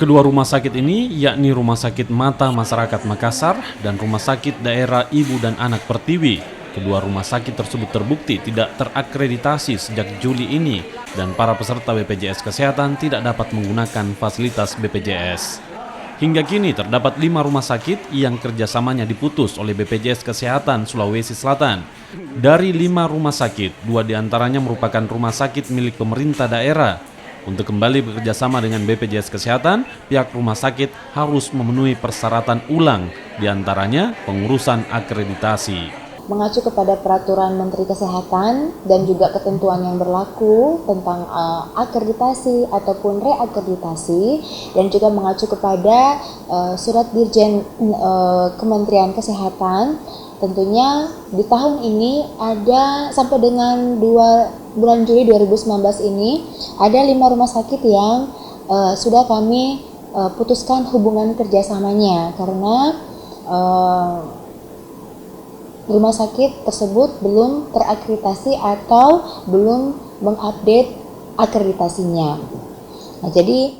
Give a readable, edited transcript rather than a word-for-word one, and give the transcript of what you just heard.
Kedua rumah sakit ini yakni Rumah Sakit Mata Masyarakat Makassar dan Rumah Sakit Daerah Ibu dan Anak Pertiwi. Kedua rumah sakit tersebut terbukti tidak terakreditasi sejak Juli ini dan para peserta BPJS Kesehatan tidak dapat menggunakan fasilitas BPJS. Hingga kini terdapat 5 rumah sakit yang kerjasamanya diputus oleh BPJS Kesehatan Sulawesi Selatan. Dari 5 rumah sakit, 2 diantaranya merupakan rumah sakit milik pemerintah daerah. Untuk kembali bekerjasama dengan BPJS Kesehatan, pihak rumah sakit harus memenuhi persyaratan ulang, diantaranya pengurusan akreditasi. Mengacu kepada peraturan Menteri Kesehatan dan juga ketentuan yang berlaku tentang akreditasi ataupun reakreditasi, dan juga mengacu kepada surat Dirjen Kementerian Kesehatan. Tentunya di tahun ini ada sampai dengan bulan Juli 2019 ini ada 5 rumah sakit yang sudah kami putuskan hubungan kerjasamanya karena rumah sakit tersebut belum terakreditasi atau belum mengupdate akreditasinya. Nah, jadi